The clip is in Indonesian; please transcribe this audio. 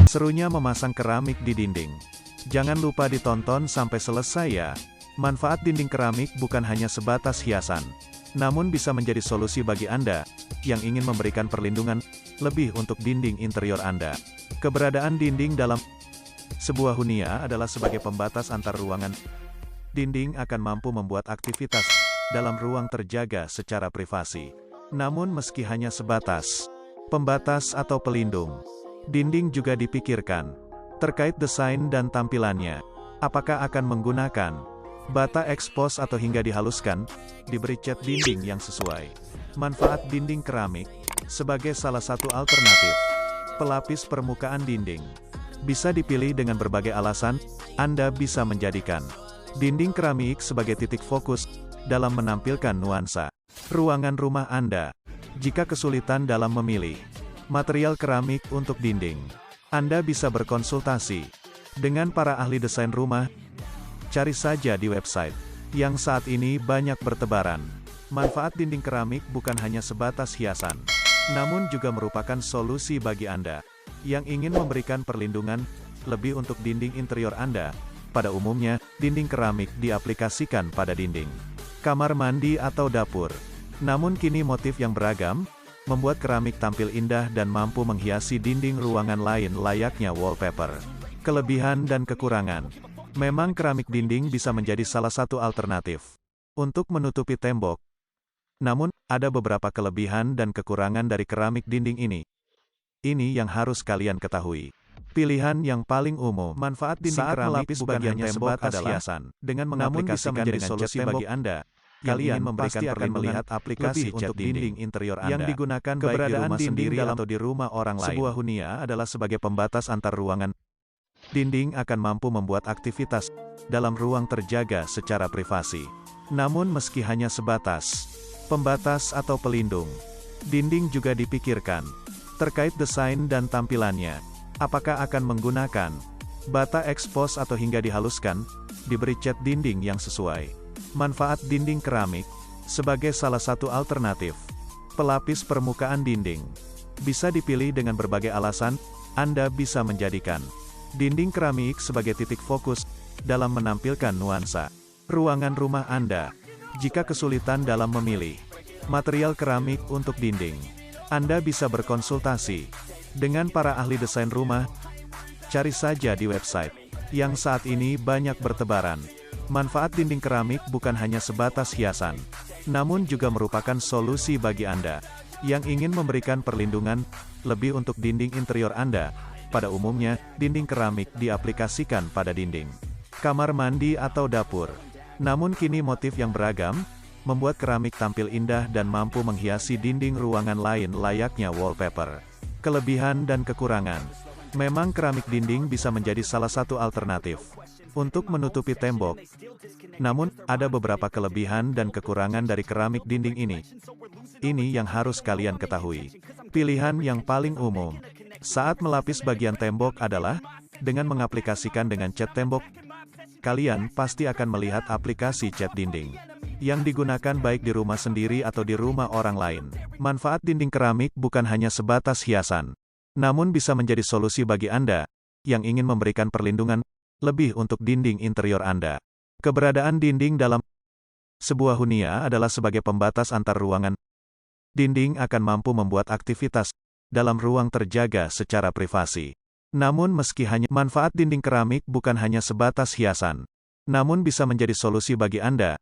Serunya memasang keramik di dinding. Jangan lupa ditonton sampai selesai ya. Manfaat dinding keramik bukan hanya sebatas hiasan, namun bisa menjadi solusi bagi Anda yang ingin memberikan perlindungan lebih untuk dinding interior Anda. Keberadaan dinding dalam sebuah hunian adalah sebagai pembatas antar ruangan. Dinding akan mampu membuat aktivitas dalam ruang terjaga secara privasi. Namun meski hanya sebatas pembatas atau pelindung, dinding juga dipikirkan terkait desain dan tampilannya. Apakah akan menggunakan bata ekspos atau hingga dihaluskan, diberi cat dinding yang sesuai. Manfaat dinding keramik sebagai salah satu alternatif pelapis permukaan dinding. Bisa dipilih dengan berbagai alasan. Anda bisa menjadikan dinding keramik sebagai titik fokus dalam menampilkan nuansa ruangan rumah Anda. Jika kesulitan dalam memilih material keramik untuk dinding, Anda bisa berkonsultasi dengan para ahli desain rumah. Cari saja di website yang saat ini banyak bertebaran. Manfaat dinding keramik bukan hanya sebatas hiasan, namun juga merupakan solusi bagi Anda yang ingin memberikan perlindungan lebih untuk dinding interior Anda. Pada umumnya, dinding keramik diaplikasikan pada dinding kamar mandi atau dapur. Namun kini motif yang beragam membuat keramik tampil indah dan mampu menghiasi dinding ruangan lain layaknya wallpaper. Kelebihan dan kekurangan. Memang keramik dinding bisa menjadi salah satu alternatif untuk menutupi tembok. Namun, ada beberapa kelebihan dan kekurangan dari keramik dinding ini. Ini yang harus kalian ketahui. Pilihan yang paling umum. Manfaat dinding keramik bukan hanya sebatas hiasan. Dengan mengaplikasikan dengan solusi bagi Anda, kalian pasti akan melihat aplikasi cat dinding interior Anda yang digunakan baik di rumah sendiri atau di rumah orang lain. Sebuah hunian adalah sebagai pembatas antar ruangan. Dinding akan mampu membuat aktivitas dalam ruang terjaga secara privasi. Namun meski hanya sebatas pembatas atau pelindung, dinding juga dipikirkan terkait desain dan tampilannya. Apakah akan menggunakan bata ekspos atau hingga dihaluskan, diberi cat dinding yang sesuai. Manfaat dinding keramik sebagai salah satu alternatif pelapis permukaan dinding. Bisa dipilih dengan berbagai alasan. Anda bisa menjadikan dinding keramik sebagai titik fokus dalam menampilkan nuansa ruangan rumah Anda. Jika kesulitan dalam memilih material keramik untuk dinding, Anda bisa berkonsultasi dengan para ahli desain rumah. Cari saja di website yang saat ini banyak bertebaran. Manfaat dinding keramik bukan hanya sebatas hiasan, namun juga merupakan solusi bagi Anda yang ingin memberikan perlindungan lebih untuk dinding interior Anda. Pada umumnya, dinding keramik diaplikasikan pada dinding kamar mandi atau dapur. Namun kini motif yang beragam membuat keramik tampil indah dan mampu menghiasi dinding ruangan lain layaknya wallpaper. Kelebihan dan kekurangan. Memang keramik dinding bisa menjadi salah satu alternatif untuk menutupi tembok. Namun, ada beberapa kelebihan dan kekurangan dari keramik dinding ini. Ini yang harus kalian ketahui. Pilihan yang paling umum saat melapis bagian tembok adalah dengan mengaplikasikan dengan cat tembok. Kalian pasti akan melihat aplikasi cat dinding yang digunakan baik di rumah sendiri atau di rumah orang lain. Manfaat dinding keramik bukan hanya sebatas hiasan, namun bisa menjadi solusi bagi Anda yang ingin memberikan perlindungan lebih untuk dinding interior Anda. Keberadaan dinding dalam sebuah hunian adalah sebagai pembatas antar ruangan. Dinding akan mampu membuat aktivitas dalam ruang terjaga secara privasi. Namun meski hanya manfaat dinding keramik bukan hanya sebatas hiasan, namun bisa menjadi solusi bagi Anda